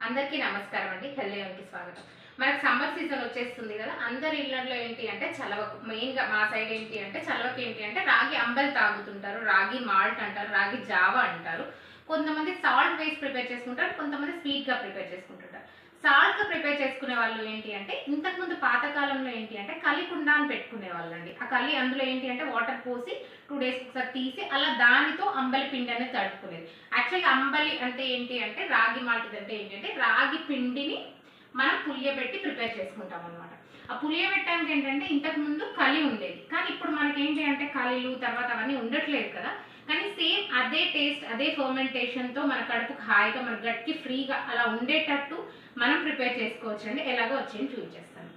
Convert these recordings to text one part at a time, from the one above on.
అందరికీ నమస్కారం అండి. హెల్దీ కి స్వాగతం. మనకు సమ్మర్ సీజన్ వచ్చేస్తుంది కదా, అందరి ఇళ్లలో ఏంటి అంటే చలవ మెయిన్గా మా సైడ్ ఏంటి అంటే చలవకి ఏంటి అంటే రాగి అంబలి తాగుతుంటారు. రాగి మాల్ట్ అంటారు, రాగి జావ అంటారు. కొంతమంది సాల్ట్ బేస్ ప్రిపేర్ చేసుకుంటారు, కొంతమంది స్వీట్గా ప్రిపేర్ చేసుకుంటుంటారు. సాల్ట్ ప్రిపేర్ చేసుకునే వాళ్ళు ఏంటి అంటే ఇంతకుముందు పాతకాలంలో ఏంటి అంటే కలికుండా అని పెట్టుకునే వాళ్ళండి. ఆ కలి అందులో ఏంటి అంటే వాటర్ పోసి 2 days ఒకసారి తీసి అలా దానితో అంబలి పిండి అనేది తడుపుకునేది. యాక్చువల్గా అంబలి అంటే ఏంటి అంటే రాగి మాల్ట్ అంటే ఏంటి అంటే రాగి పిండిని మనం పులియబెట్టి ప్రిపేర్ చేసుకుంటాం అనమాట. ఆ పులియబెట్టడానికి ఏంటంటే ఇంతకుముందు కలి ఉండేది, కానీ ఇప్పుడు మనకి ఏంటి అంటే కలిలు తర్వాత అవన్నీ ఉండట్లేదు కదా. కానీ సేమ్ అదే టేస్ట్ అదే ఫర్మెంటేషన్తో మన కడుపుకు హాయిగా మన గట్కి ఫ్రీగా అలా ఉండేటట్టు మనం ప్రిపేర్ చేసుకోవచ్చు అండి. ఎలాగో వచ్చేది చూపించేస్తాను.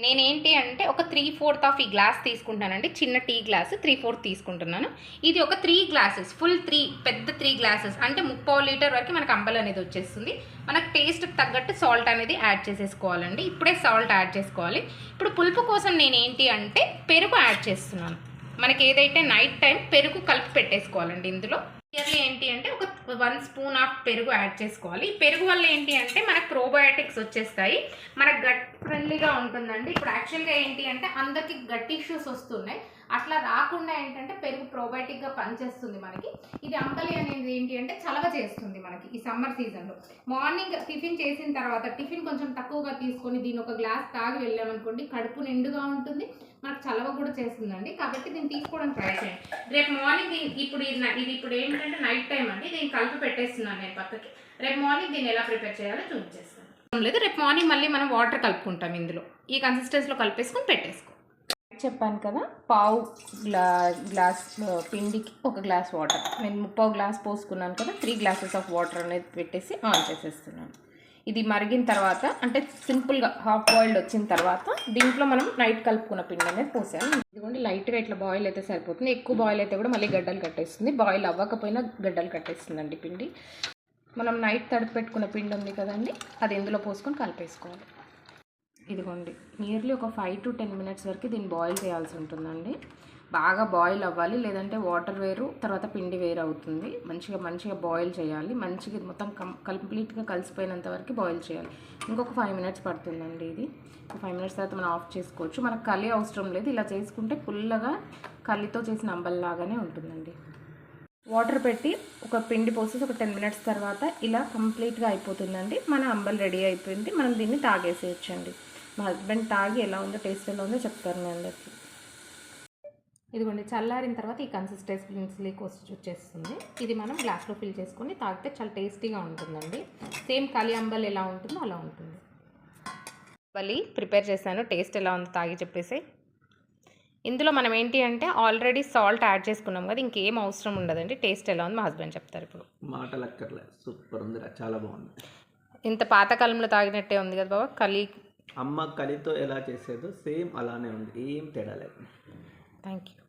నేనేంటి అంటే ఒక 3/4 ఆఫ్ ఈ గ్లాస్ తీసుకుంటానండి. చిన్న టీ గ్లాస్ 3/4 తీసుకుంటున్నాను. ఇది ఒక 3 గ్లాసెస్ ఫుల్ 3 పెద్ద 3 గ్లాసెస్ అంటే 3/4 లీటర్ వరకు మనకు అంబలి అనేది వచ్చేస్తుంది. మనకు టేస్ట్కి తగ్గట్టు సాల్ట్ అనేది యాడ్ చేసేసుకోవాలండి. ఇప్పుడే సాల్ట్ యాడ్ చేసుకోవాలి. ఇప్పుడు పులుపు కోసం నేను ఏంటి అంటే పెరుగు యాడ్ చేస్తున్నాను. మనకి ఏదైతే నైట్ టైం పెరుగు కలిపి పెట్టేసుకోవాలండి. ఇందులో ఇయర్లీ ఏంటి అంటే ఒక 1 స్పూన్ ఆఫ్ పెరుగు యాడ్ చేసుకోవాలి. ఈ పెరుగు వల్ల ఏంటి అంటే మనకు ప్రోబయోటిక్స్ వచ్చేస్తాయి, మనకు గట్ ఫ్రెండ్లీగా ఉంటుందండి. ఇప్పుడు యాక్చువల్గా ఏంటి అంటే అందరికి గట్ ఇష్యూస్ వస్తున్నాయి, అట్లా రాకుండా ఏంటంటే పెరుగు ప్రోబయోటిక్గా పనిచేస్తుంది మనకి. ఇది అంబలి అనేది ఏంటి అంటే చలవ చేస్తుంది మనకి ఈ సమ్మర్ సీజన్లో. మార్నింగ్ టిఫిన్ చేసిన తర్వాత టిఫిన్ కొంచెం తక్కువగా తీసుకొని దీని ఒక గ్లాస్ తాగి వెళ్ళామనుకోండి, కడుపు నిండుగా ఉంటుంది, మనకు చలవ కూడా చేస్తుందండి. కాబట్టి దీన్ని తీసుకోవడానికి ట్రై చేయండి. రేపు మార్నింగ్ ఇది ఇప్పుడు ఏంటంటే నైట్ టైం అండి, దీన్ని కలిపి పెట్టేస్తున్నాను నేను పక్కకి. రేపు మార్నింగ్ దీన్ని ఎలా ప్రిపేర్ చేయాలో చూపించేస్తాను. లేదు, రేపు మార్నింగ్ మళ్ళీ మనం వాటర్ కలుపుకుంటాం. ఇందులో ఈ కన్సిస్టెన్సీలో కలిపేసుకొని పెట్టేసుకో. చెప్పాను కదా, పావు గ్లాస్ పిండికి 1 గ్లాస్ వాటర్. నేను 3/4 గ్లాస్ పోసుకున్నాను కదా, 3 గ్లాసెస్ ఆఫ్ వాటర్ అనేది పెట్టేసి ఆన్ చేసేస్తున్నాను. ఇది మరిగిన తర్వాత అంటే సింపుల్గా హాఫ్ బాయిల్డ్ వచ్చిన తర్వాత దీంట్లో మనం నైట్ కలుపుకున్న పిండి అనేది పోసాను. ఇదిగోండి, లైట్గా ఇట్లా బాయిల్ అయితే సరిపోతుంది. ఎక్కువ బాయిల్ అయితే కూడా మళ్ళీ గడ్డలు కట్టేస్తుంది, బాయిల్ అవ్వకపోయినా గడ్డలు కట్టేస్తుందండి పిండి. మనం నైట్ తడిపి పెట్టుకున్న పిండి ఉంది కదండి, అది ఇందులో పోసుకొని కలిపేసుకోవాలి. ఇదిగోండి, నియర్లీ ఒక 5 to 10 మినిట్స్ వరకు దీన్ని బాయిల్ చేయాల్సి ఉంటుందండి. బాగా బాయిల్ అవ్వాలి, లేదంటే వాటర్ వేరు తర్వాత పిండి వేరు అవుతుంది. మంచిగా బాయిల్ చేయాలి. మంచిగా మొత్తం కంప్లీట్గా కలిసిపోయినంత వరకు బాయిల్ చేయాలి. ఇంకొక 5 మినిట్స్ పడుతుందండి. ఇది 5 మినిట్స్ తర్వాత మనం ఆఫ్ చేసుకోవచ్చు. మనకు కలి అవసరం లేదు, ఇలా చేసుకుంటే పుల్లగా కలితో చేసిన అంబల్లాగానే ఉంటుందండి. వాటర్ పెట్టి ఒక పిండి పోసేసి ఒక 10 మినిట్స్ తర్వాత ఇలా కంప్లీట్గా అయిపోతుందండి. మన అంబలి రెడీ అయిపోయింది. మనం దీన్ని తాగేసేయచ్చండి. మా హస్బెండ్ తాగి ఎలా ఉందో టేస్ట్ ఎలా ఉందో చెప్తారు మీ అందరికీ. ఇదిగోండి, చల్లారిన తర్వాత ఈ కన్సిస్టెన్సీకి వచ్చేస్తుంది. ఇది మనం గ్లాస్లో ఫిల్ చేసుకొని తాగితే చాలా టేస్టీగా ఉంటుందండి. సేమ్ కలి అంబలి ఎలా ఉంటుందో అలా ఉంటుంది. అంబలి ప్రిపేర్ చేశాను, టేస్ట్ ఎలా ఉందో తాగి చెప్పేసి. ఇందులో మనం ఏంటి అంటే ఆల్రెడీ సాల్ట్ యాడ్ చేసుకున్నాం కదా, ఇంకేం అవసరం ఉండదండి. టేస్ట్ ఎలా ఉంది మా హస్బెండ్ చెప్తారు. ఇప్పుడు మాటలక్కర్లేదు, సూపర్ ఉంది, చాలా బాగుంది. ఇంత పాతకాలంలో తాగినట్టే ఉంది కదా బాబా. అమ్మ కలితో ఎలా చేసేదో సేమ్ అలానే ఉంది, ఏం తేడా లేదు. Thank you.